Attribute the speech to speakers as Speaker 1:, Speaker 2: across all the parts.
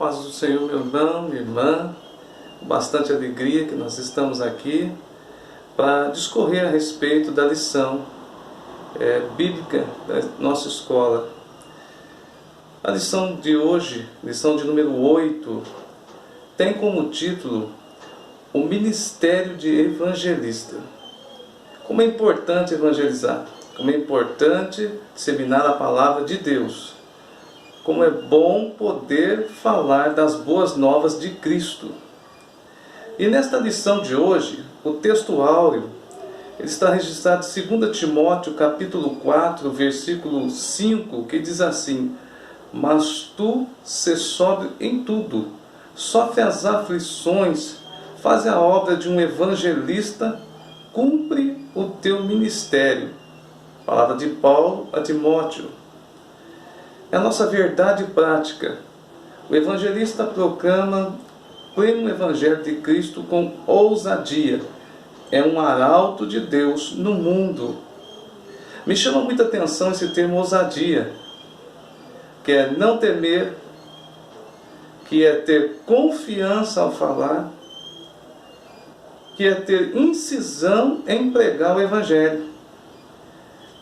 Speaker 1: Paz do Senhor, meu irmão, minha irmã, com bastante alegria que nós estamos aqui para discorrer a respeito da lição bíblica da nossa escola. A lição de hoje, lição de número 8, tem como título o Ministério de Evangelista. Como é importante evangelizar, como é importante disseminar a palavra de Deus. Como é bom poder falar das boas novas de Cristo. E nesta lição de hoje, o texto áureo, ele está registrado em 2 Timóteo, capítulo 4, versículo 5, que diz assim: Mas tu sê sóbrio em tudo, sofre as aflições, faz a obra de um evangelista, cumpre o teu ministério. Palavra de Paulo a Timóteo. É a nossa verdade prática. O evangelista proclama pleno evangelho de Cristo com ousadia. É um arauto de Deus no mundo. Me chama muita atenção esse termo ousadia, que é não temer, que é ter confiança ao falar, que é ter incisão em pregar o evangelho.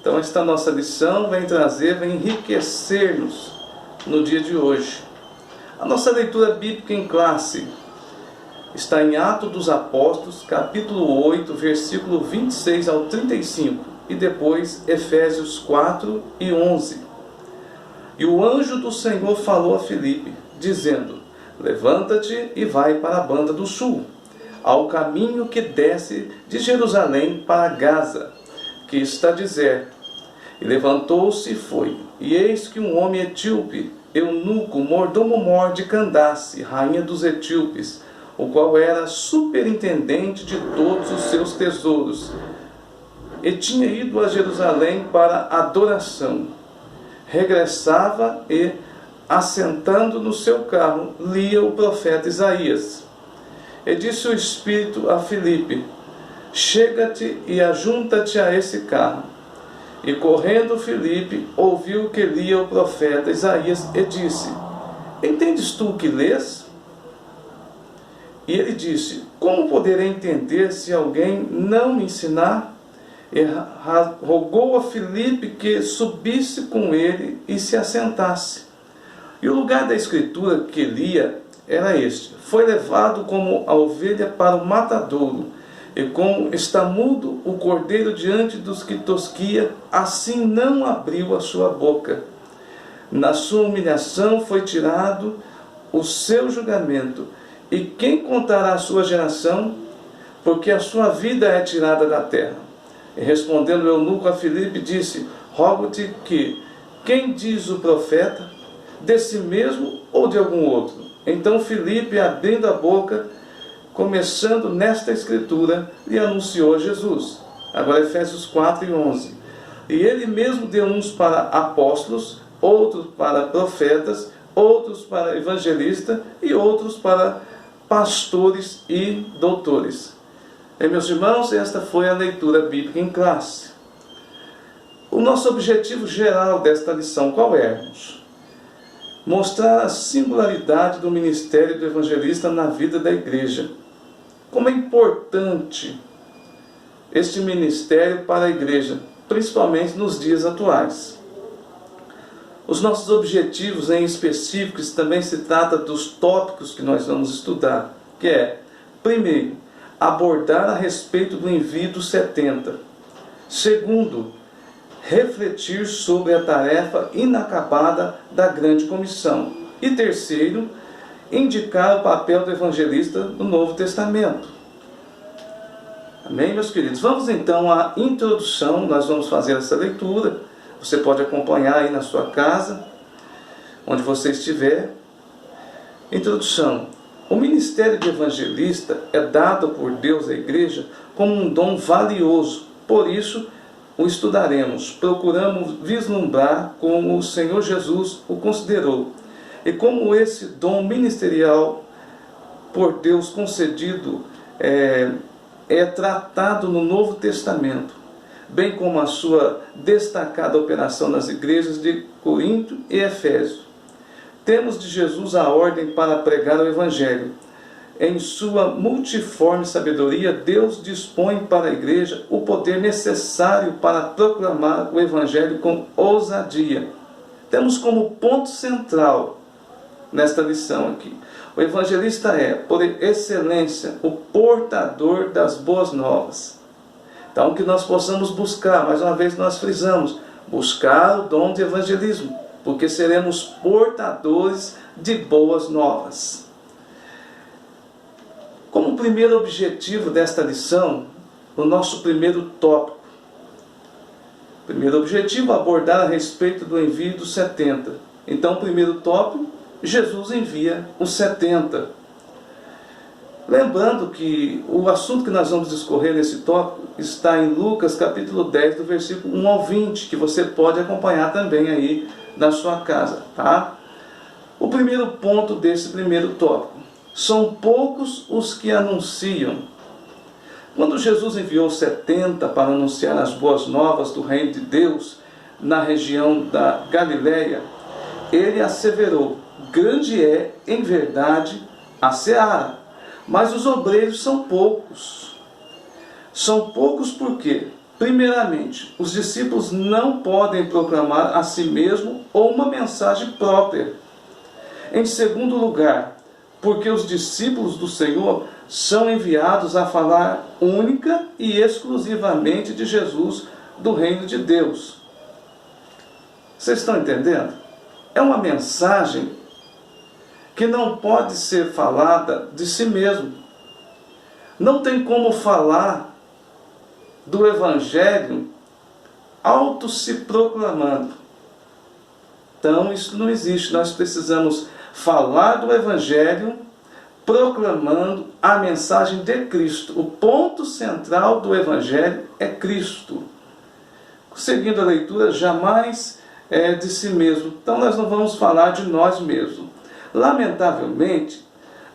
Speaker 1: Então esta nossa lição vem enriquecer-nos no dia de hoje. A nossa leitura bíblica em classe está em Atos dos Apóstolos, capítulo 8, versículo 26 ao 35, e depois Efésios 4 e 11. E o anjo do Senhor falou a Filipe, dizendo: Levanta-te e vai para a banda do sul, ao caminho que desce de Jerusalém para Gaza, que está deserto. E levantou-se e foi. E eis que um homem etíope, eunuco, mordomo-mor de Candace, rainha dos etíopes, o qual era superintendente de todos os seus tesouros, e tinha ido a Jerusalém para adoração, regressava e, assentando no seu carro, lia o profeta Isaías. E disse o Espírito a Filipe: Chega-te e ajunta-te a esse carro. E correndo Filipe, ouviu que lia o profeta Isaías e disse: Entendes tu o que lês? E ele disse: Como poderei entender se alguém não me ensinar? E rogou a Filipe que subisse com ele e se assentasse. E o lugar da escritura que lia era este: Foi levado como a ovelha para o matadouro, e como está mudo o cordeiro diante dos que tosquia, assim não abriu a sua boca. Na sua humilhação foi tirado o seu julgamento. E quem contará a sua geração? Porque a sua vida é tirada da terra. E respondendo o eunuco a Filipe, disse: Rogo-te que, quem diz o profeta, de si mesmo ou de algum outro? Então Filipe, abrindo a boca, começando nesta escritura, lhe anunciou Jesus. Agora Efésios 4 e 11. E ele mesmo deu uns para apóstolos, outros para profetas, outros para evangelistas e outros para pastores e doutores. E, meus irmãos, esta foi a leitura bíblica em classe. O nosso objetivo geral desta lição qual é? Mostrar a singularidade do ministério do evangelista na vida da igreja. Como é importante este ministério para a igreja, principalmente nos dias atuais. Os nossos objetivos em específicos também se trata dos tópicos que nós vamos estudar, que é, primeiro, abordar a respeito do envio dos 70. Segundo, refletir sobre a tarefa inacabada da grande comissão. E terceiro, indicar o papel do evangelista no Novo Testamento. Amém, meus queridos? Vamos então à introdução. Nós vamos fazer essa leitura. Você pode acompanhar aí na sua casa, onde você estiver. Introdução. O ministério de evangelista é dado por Deus à igreja como um dom valioso. Por isso, o estudaremos. Procuramos vislumbrar como o Senhor Jesus o considerou. E como esse dom ministerial por Deus concedido é tratado no Novo Testamento, bem como a sua destacada operação nas igrejas de Corinto e Efésio. temos de Jesus a ordem para pregar o Evangelho. Em sua multiforme sabedoria, Deus dispõe para a igreja o poder necessário para proclamar o Evangelho com ousadia. Temos como ponto central nesta lição aqui: o evangelista é, por excelência, o portador das boas novas. Então, que nós possamos buscar, mais uma vez nós frisamos, buscar o dom de evangelismo, porque seremos portadores de boas novas. Como primeiro objetivo desta lição, o nosso primeiro tópico. Primeiro objetivo, abordar a respeito do envio dos 70. Então, primeiro tópico, Jesus envia os 70. Lembrando que o assunto que nós vamos discorrer nesse tópico está em Lucas capítulo 10, do versículo 1 ao 20, que você pode acompanhar também aí na sua casa, tá? O primeiro ponto desse primeiro tópico: são poucos os que anunciam. Quando Jesus enviou 70 para anunciar as boas novas do reino de Deus na região da Galileia, ele asseverou: grande é, em verdade, a seara, mas os obreiros são poucos. São poucos porque, primeiramente, os discípulos não podem proclamar a si mesmo ou uma mensagem própria. Em segundo lugar, porque os discípulos do Senhor são enviados a falar única e exclusivamente de Jesus, do reino de Deus. Vocês estão entendendo? É uma mensagem que não pode ser falada de si mesmo. Não tem como falar do Evangelho auto se proclamando. Então isso não existe. Nós precisamos falar do Evangelho proclamando a mensagem de Cristo. O ponto central do Evangelho é Cristo. Seguindo a leitura, jamais é de si mesmo. Então nós não vamos falar de nós mesmos. Lamentavelmente,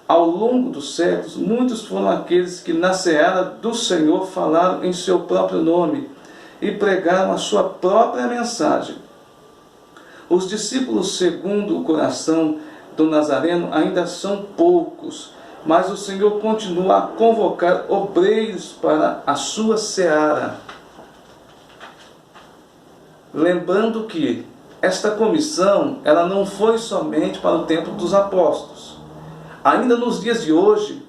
Speaker 1: ao longo dos séculos, muitos foram aqueles que na seara do Senhor falaram em seu próprio nome e pregaram a sua própria mensagem. Os discípulos segundo o coração do Nazareno ainda são poucos, mas o Senhor continua a convocar obreiros para a sua seara. Lembrando que esta comissão, ela não foi somente para o tempo dos apóstolos. Ainda nos dias de hoje,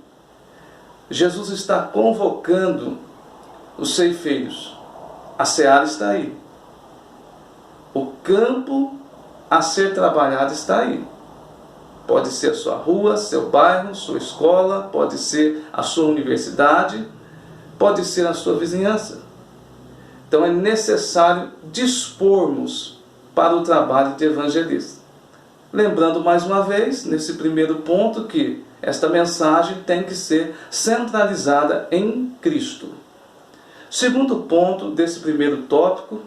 Speaker 1: Jesus está convocando os ceifeiros. A seara está aí. O campo a ser trabalhado está aí. Pode ser a sua rua, seu bairro, sua escola, pode ser a sua universidade, pode ser a sua vizinhança. Então é necessário dispormos para o trabalho de evangelista. Lembrando mais uma vez, nesse primeiro ponto, que esta mensagem tem que ser centralizada em Cristo. Segundo ponto desse primeiro tópico,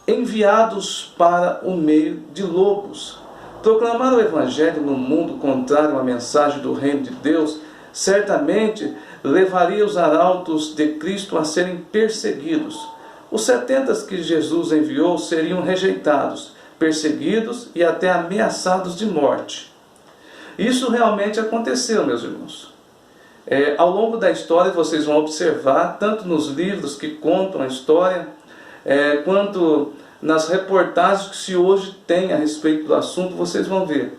Speaker 1: enviados para o meio de lobos. Proclamar o Evangelho no mundo contrário à mensagem do reino de Deus certamente levaria os arautos de Cristo a serem perseguidos. Os 70 que Jesus enviou seriam rejeitados, perseguidos e até ameaçados de morte. Isso realmente aconteceu, meus irmãos. Ao longo da história vocês vão observar, tanto nos livros que contam a história, quanto nas reportagens que se hoje tem a respeito do assunto, vocês vão ver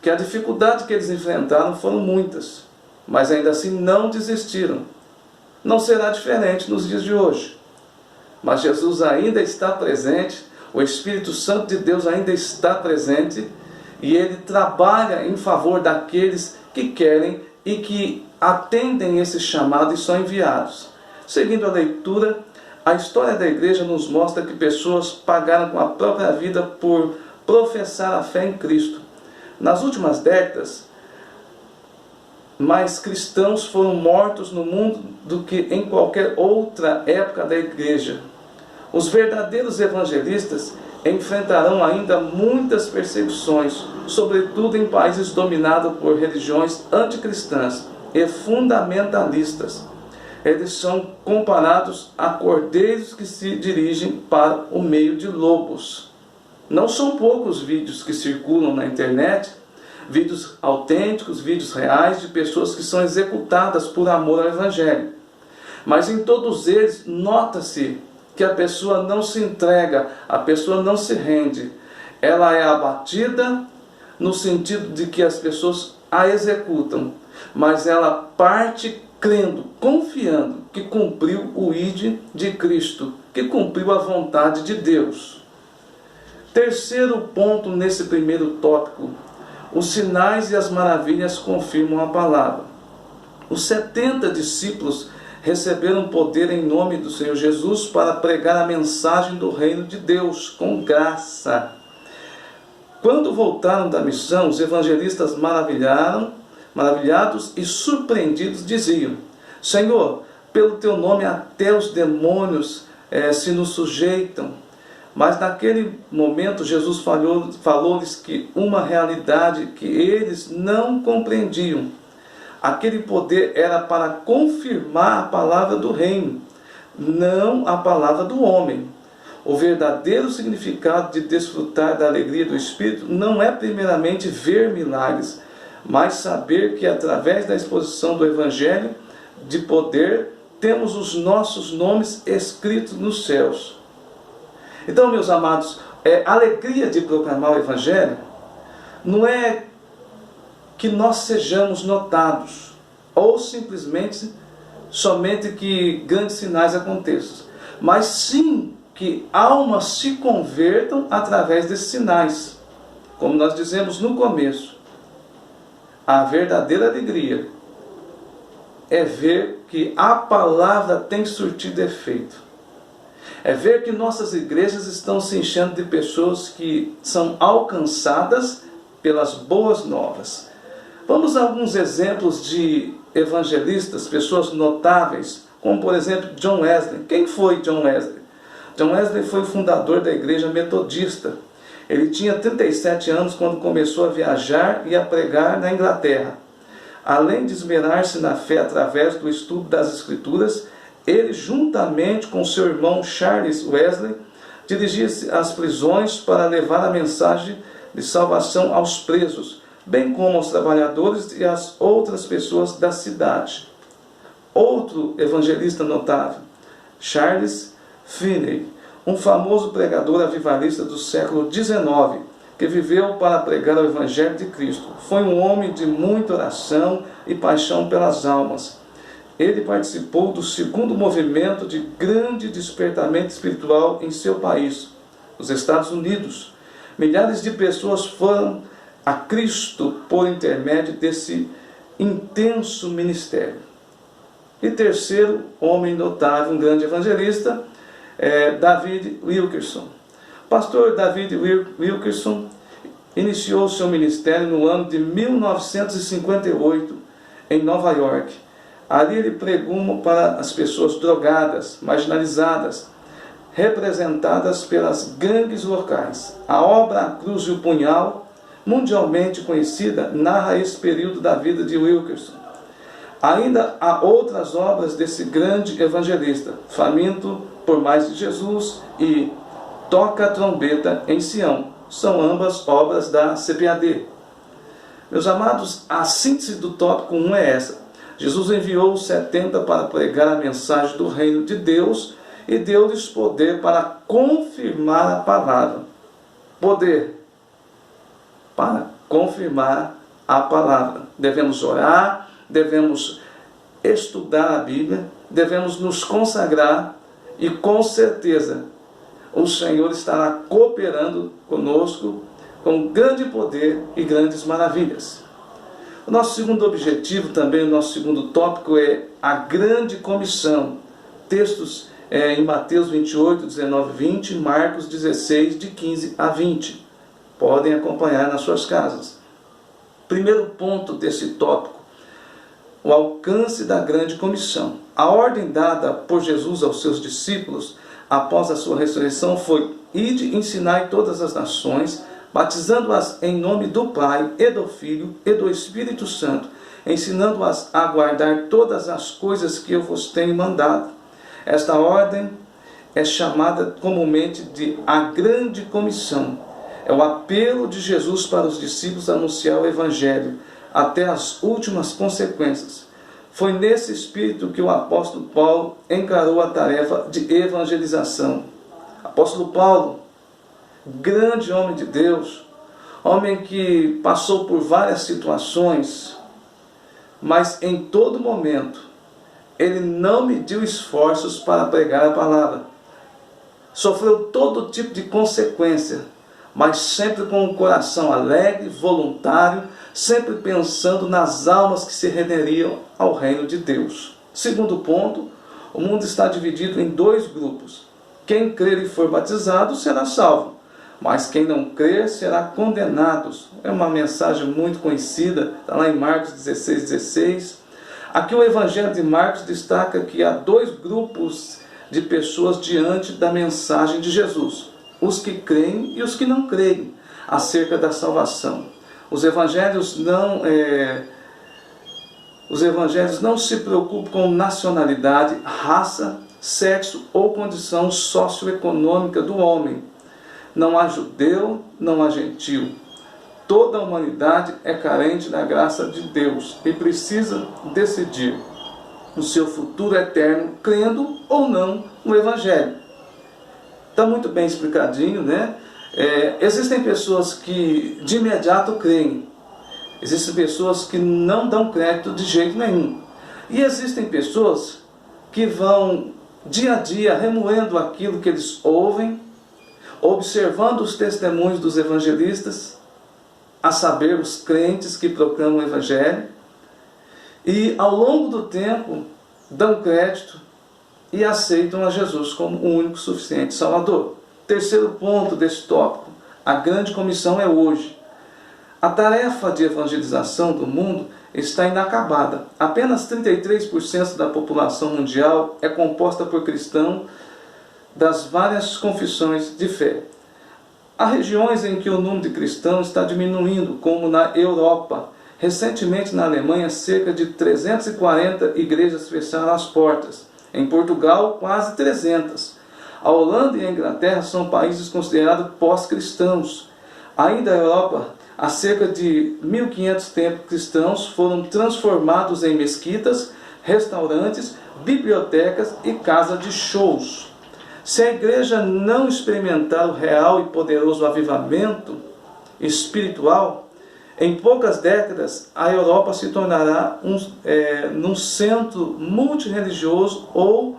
Speaker 1: que a dificuldade que eles enfrentaram foram muitas, mas ainda assim não desistiram. Não será diferente nos dias de hoje. Mas Jesus ainda está presente, o Espírito Santo de Deus ainda está presente, e Ele trabalha em favor daqueles que querem e que atendem esse chamado e são enviados. Seguindo a leitura, a história da igreja nos mostra que pessoas pagaram com a própria vida por professar a fé em Cristo. Nas últimas décadas, mais cristãos foram mortos no mundo do que em qualquer outra época da igreja. Os verdadeiros evangelistas enfrentarão ainda muitas perseguições, sobretudo em países dominados por religiões anticristãs e fundamentalistas. Eles são comparados a cordeiros que se dirigem para o meio de lobos. Não são poucos vídeos que circulam na internet, vídeos autênticos, vídeos reais de pessoas que são executadas por amor ao Evangelho. Mas em todos eles, nota-se que a pessoa não se entrega, a pessoa não se rende. Ela é abatida no sentido de que as pessoas a executam, mas ela parte crendo, confiando que cumpriu o ID de Cristo, que cumpriu a vontade de Deus. Terceiro ponto nesse primeiro tópico: os sinais e as maravilhas confirmam a palavra. Os 70 discípulos receberam poder em nome do Senhor Jesus para pregar a mensagem do reino de Deus com graça. Quando voltaram da missão, os evangelistas maravilhados e surpreendidos diziam: Senhor, pelo teu nome até os demônios se nos sujeitam. Mas naquele momento Jesus falou-lhes que uma realidade que eles não compreendiam. Aquele poder era para confirmar a palavra do reino, não a palavra do homem. O verdadeiro significado de desfrutar da alegria do Espírito não é primeiramente ver milagres, mas saber que através da exposição do Evangelho de poder, temos os nossos nomes escritos nos céus. Então, meus amados, a alegria de proclamar o Evangelho não é que nós sejamos notados, ou simplesmente somente que grandes sinais aconteçam, mas sim que almas se convertam através desses sinais. Como nós dizemos no começo, a verdadeira alegria é ver que a palavra tem surtido efeito. É ver que nossas igrejas estão se enchendo de pessoas que são alcançadas pelas boas novas. Vamos a alguns exemplos de evangelistas, pessoas notáveis, como por exemplo John Wesley. Quem foi John Wesley? John Wesley foi o fundador da igreja metodista. Ele tinha 37 anos quando começou a viajar e a pregar na Inglaterra. Além de esmerar-se na fé através do estudo das Escrituras, ele, juntamente com seu irmão Charles Wesley, dirigia-se às prisões para levar a mensagem de salvação aos presos, bem como aos trabalhadores e às outras pessoas da cidade. Outro evangelista notável, Charles Finney, um famoso pregador avivalista do século XIX, que viveu para pregar o Evangelho de Cristo. Foi um homem de muita oração e paixão pelas almas. Ele participou do segundo movimento de grande despertamento espiritual em seu país, os Estados Unidos. Milhares de pessoas foram a Cristo por intermédio desse intenso ministério. E terceiro homem notável, um grande evangelista, David Wilkerson. O pastor David Wilkerson iniciou seu ministério no ano de 1958 em Nova York. Ali ele pregou para as pessoas drogadas, marginalizadas, representadas pelas gangues locais. A obra A Cruz e o Punhal, mundialmente conhecida, narra esse período da vida de Wilkerson. Ainda há outras obras desse grande evangelista, Faminto por Mais de Jesus e Toca a Trombeta em Sião. São ambas obras da CPAD. Meus amados, a síntese do tópico 1 é essa. Jesus enviou os 70 para pregar a mensagem do reino de Deus e deu-lhes poder para confirmar a palavra. Poder para confirmar a palavra. Devemos orar, devemos estudar a Bíblia, devemos nos consagrar e com certeza o Senhor estará cooperando conosco com grande poder e grandes maravilhas. O nosso segundo objetivo, também o nosso segundo tópico é a grande comissão. Textos em Mateus 28, 19 e 20, Marcos 16, de 15 a 20. Podem acompanhar nas suas casas. Primeiro ponto desse tópico, o alcance da grande comissão. A ordem dada por Jesus aos seus discípulos após a sua ressurreição foi: ide, ensinai todas as nações, batizando-as em nome do Pai, e do Filho, e do Espírito Santo, ensinando-as a guardar todas as coisas que eu vos tenho mandado. Esta ordem é chamada comumente de a Grande Comissão. É o apelo de Jesus para os discípulos a anunciar o Evangelho até as últimas consequências. Foi nesse espírito que o apóstolo Paulo encarou a tarefa de evangelização. Apóstolo Paulo, grande homem de Deus, homem que passou por várias situações, mas em todo momento ele não mediu esforços para pregar a palavra. Sofreu todo tipo de consequência, mas sempre com um coração alegre, voluntário, sempre pensando nas almas que se renderiam ao reino de Deus. Segundo ponto, o mundo está dividido em dois grupos. Quem crer e for batizado será salvo, mas quem não crer será condenado. É uma mensagem muito conhecida, está lá em Marcos 16:16. Aqui o Evangelho de Marcos destaca que há dois grupos de pessoas diante da mensagem de Jesus: os que creem e os que não creem acerca da salvação. Os evangelhos não se preocupam com nacionalidade, raça, sexo ou condição socioeconômica do homem. Não há judeu, não há gentil. Toda a humanidade é carente da graça de Deus e precisa decidir o seu futuro eterno, crendo ou não no Evangelho. Está muito bem explicadinho, né? Existem pessoas que de imediato creem. Existem pessoas que não dão crédito de jeito nenhum. E existem pessoas que vão dia a dia remoendo aquilo que eles ouvem, observando os testemunhos dos evangelistas, a saber, os crentes que proclamam o Evangelho, e ao longo do tempo dão crédito e aceitam a Jesus como o único suficiente Salvador. Terceiro ponto desse tópico: a grande comissão é hoje. A tarefa de evangelização do mundo está inacabada. Apenas 33% da população mundial é composta por cristãos das várias confissões de fé. Há regiões em que o número de cristãos está diminuindo, como na Europa. Recentemente, na Alemanha, cerca de 340 igrejas fecharam as portas. Em Portugal, quase 300. A Holanda e a Inglaterra são países considerados pós-cristãos. Ainda na Europa, há cerca de 1.500 templos cristãos foram transformados em mesquitas, restaurantes, bibliotecas e casas de shows. Se a igreja não experimentar o real e poderoso avivamento espiritual, em poucas décadas a Europa se tornará num centro multirreligioso ou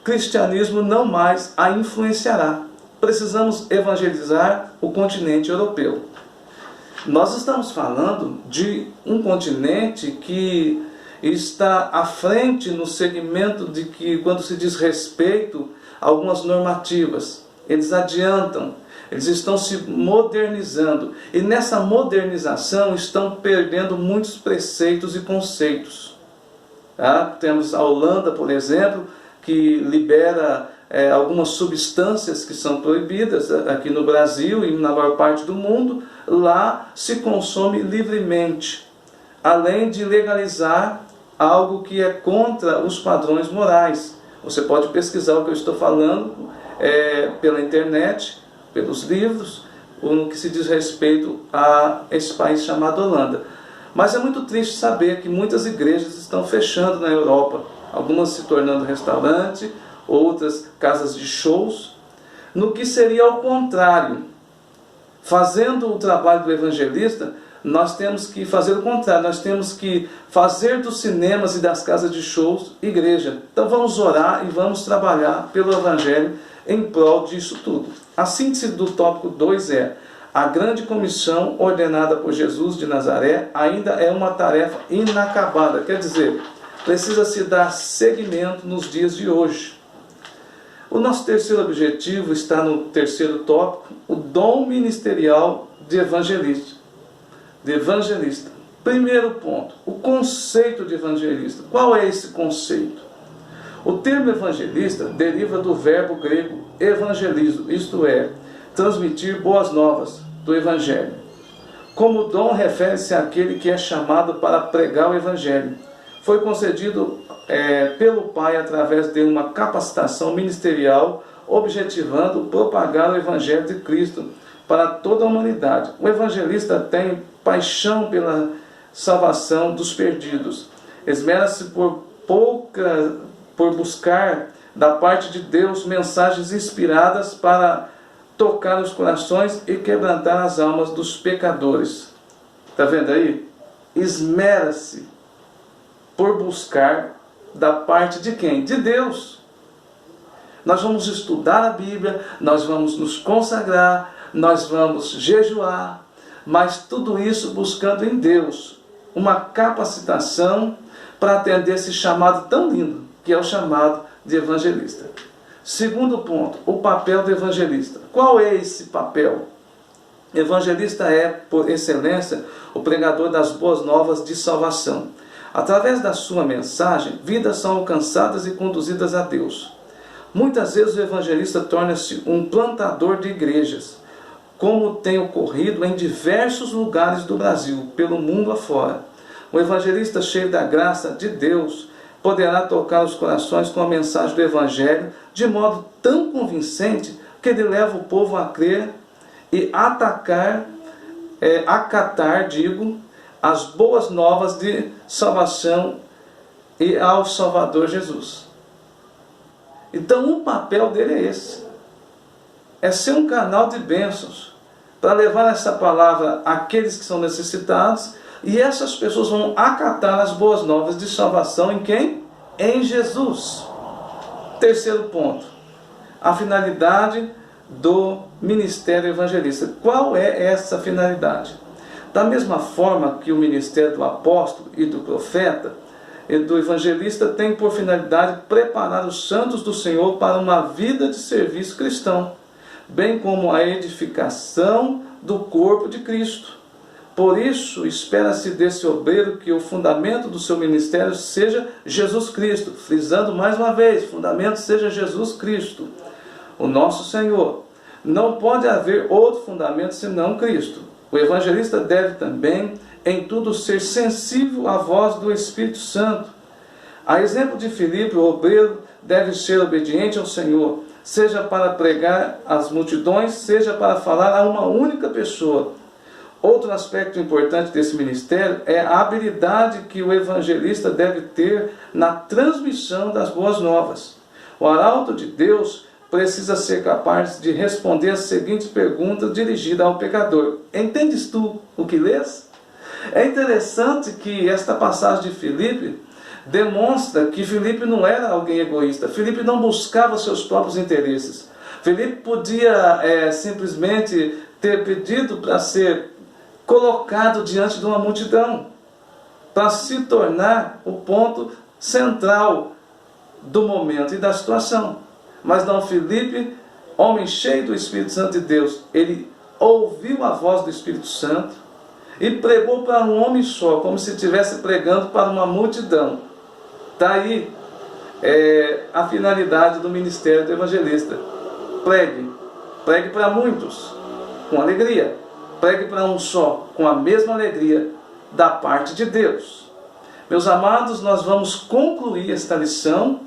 Speaker 1: cristianismo não mais a influenciará. Precisamos evangelizar o continente europeu. Nós estamos falando de um continente que está à frente no segmento de que, quando se diz respeito a algumas normativas, eles adiantam, eles estão se modernizando. E nessa modernização estão perdendo muitos preceitos e conceitos. Temos a Holanda, por exemplo, que libera algumas substâncias que são proibidas aqui no Brasil e na maior parte do mundo. Lá se consome livremente, além de legalizar algo que é contra os padrões morais. Você pode pesquisar o que eu estou falando pela internet, pelos livros, no que se diz respeito a esse país chamado Holanda. Mas é muito triste saber que muitas igrejas estão fechando na Europa, algumas se tornando restaurante, outras casas de shows, no que seria ao contrário. Fazendo o trabalho do evangelista, nós temos que fazer o contrário, nós temos que fazer dos cinemas e das casas de shows igreja. Então vamos orar e vamos trabalhar pelo Evangelho em prol disso tudo. A síntese do tópico 2 é: a grande comissão ordenada por Jesus de Nazaré ainda é uma tarefa inacabada, quer dizer, precisa se dar seguimento nos dias de hoje. O nosso terceiro objetivo está no terceiro tópico: o dom ministerial de evangelista. Primeiro ponto, o conceito de evangelista. Qual é esse conceito? O termo evangelista deriva do verbo grego evangelizo, isto é, transmitir boas novas do evangelho. Como dom, refere-se àquele que é chamado para pregar o evangelho. Foi concedido pelo Pai através de uma capacitação ministerial, objetivando propagar o evangelho de Cristo, para toda a humanidade. O evangelista tem paixão pela salvação dos perdidos. Esmera-se por buscar da parte de Deus mensagens inspiradas para tocar os corações e quebrantar as almas dos pecadores. Está vendo aí? Esmera-se por buscar da parte de quem? De Deus. Nós vamos estudar a Bíblia, nós vamos nos consagrar, nós vamos jejuar, mas tudo isso buscando em Deus uma capacitação para atender esse chamado tão lindo, que é o chamado de evangelista. Segundo ponto, o papel do evangelista. Qual é esse papel? Evangelista é, por excelência, o pregador das boas novas de salvação. Através da sua mensagem, vidas são alcançadas e conduzidas a Deus. Muitas vezes o evangelista torna-se um plantador de igrejas, como tem ocorrido em diversos lugares do Brasil, pelo mundo afora. O evangelista cheio da graça de Deus poderá tocar os corações com a mensagem do Evangelho de modo tão convincente que ele leva o povo a crer e acatar, as boas novas de salvação e ao Salvador Jesus. Então o papel dele é esse. É ser um canal de bênçãos para levar essa palavra àqueles que são necessitados, e essas pessoas vão acatar as boas novas de salvação em quem? Em Jesus. Terceiro ponto, a finalidade do ministério evangelista. Qual é essa finalidade? Da mesma forma que o ministério do apóstolo e do profeta e do evangelista tem por finalidade preparar os santos do Senhor para uma vida de serviço cristão, bem como a edificação do corpo de Cristo. Por isso, espera-se desse obreiro que o fundamento do seu ministério seja Jesus Cristo. Frisando mais uma vez, o fundamento seja Jesus Cristo, o nosso Senhor. Não pode haver outro fundamento senão Cristo. O evangelista deve também, em tudo, ser sensível à voz do Espírito Santo. A exemplo de Filipe, o obreiro deve ser obediente ao Senhor, seja para pregar às multidões, seja para falar a uma única pessoa. Outro aspecto importante desse ministério é a habilidade que o evangelista deve ter na transmissão das boas novas. O arauto de Deus precisa ser capaz de responder a seguinte pergunta dirigida ao pecador: entendes tu o que lês? É interessante que esta passagem de Filipe demonstra que Filipe não era alguém egoísta. Filipe não buscava seus próprios interesses. Filipe podia simplesmente ter pedido para ser colocado diante de uma multidão, para se tornar o ponto central do momento e da situação. Mas não, Filipe, homem cheio do Espírito Santo de Deus, ele ouviu a voz do Espírito Santo e pregou para um homem só, como se estivesse pregando para uma multidão. Está aí a finalidade do ministério do evangelista. Pregue para muitos, com alegria. Pregue para um só, com a mesma alegria da parte de Deus. Meus amados, nós vamos concluir esta lição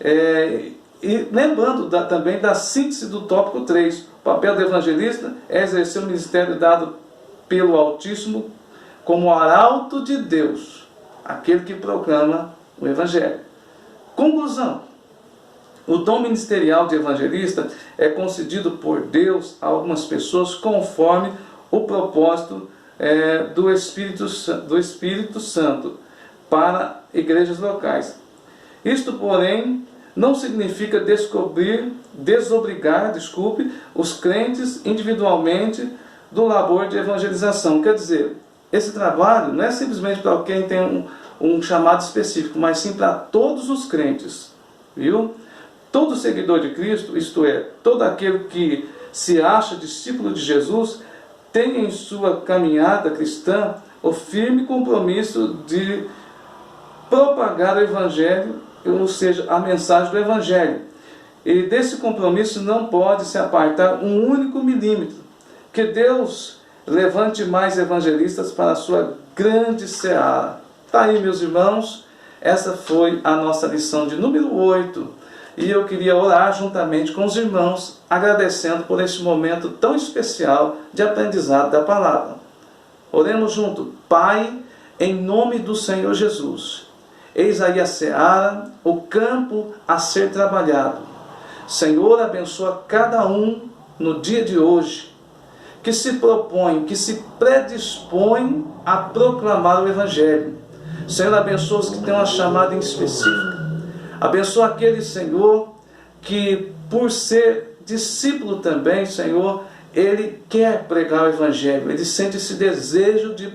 Speaker 1: e lembrando também da síntese do tópico 3. O papel do evangelista é exercer o ministério dado pelo Altíssimo como arauto de Deus, aquele que proclama o Evangelho. Conclusão. O dom ministerial de evangelista é concedido por Deus a algumas pessoas conforme o propósito do Espírito Santo para igrejas locais. Isto, porém, não significa desobrigar os crentes individualmente do labor de evangelização. Quer dizer, esse trabalho não é simplesmente para quem tem um chamado específico, mas sim para todos os crentes. Viu? Todo seguidor de Cristo, isto é, todo aquele que se acha discípulo de Jesus, tem em sua caminhada cristã o firme compromisso de propagar o Evangelho, ou seja, a mensagem do Evangelho. E desse compromisso não pode se apartar um único milímetro. Que Deus levante mais evangelistas para a sua grande seara. Está aí, meus irmãos, essa foi a nossa lição de número 8. E eu queria orar juntamente com os irmãos, agradecendo por esse momento tão especial de aprendizado da palavra. Oremos junto. Pai, em nome do Senhor Jesus, eis aí a seara, o campo a ser trabalhado. Senhor, abençoa cada um no dia de hoje, que se propõe, que se predispõe a proclamar o Evangelho. Senhor, abençoa os que têm uma chamada em específica. Abençoa aquele, Senhor, que por ser discípulo também, Senhor, ele quer pregar o Evangelho, ele sente esse desejo de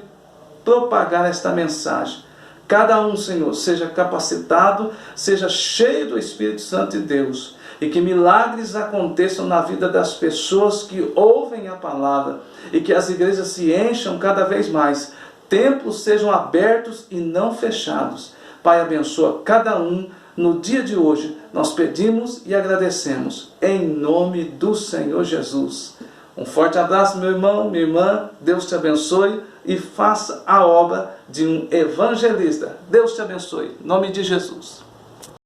Speaker 1: propagar esta mensagem. Cada um, Senhor, seja capacitado, seja cheio do Espírito Santo de Deus, e que milagres aconteçam na vida das pessoas que ouvem a palavra, e que as igrejas se encham cada vez mais, templos sejam abertos e não fechados. Pai, abençoa cada um no dia de hoje. Nós pedimos e agradecemos, em nome do Senhor Jesus. Um forte abraço, meu irmão, minha irmã. Deus te abençoe e faça a obra de um evangelista. Deus te abençoe. Em nome de Jesus.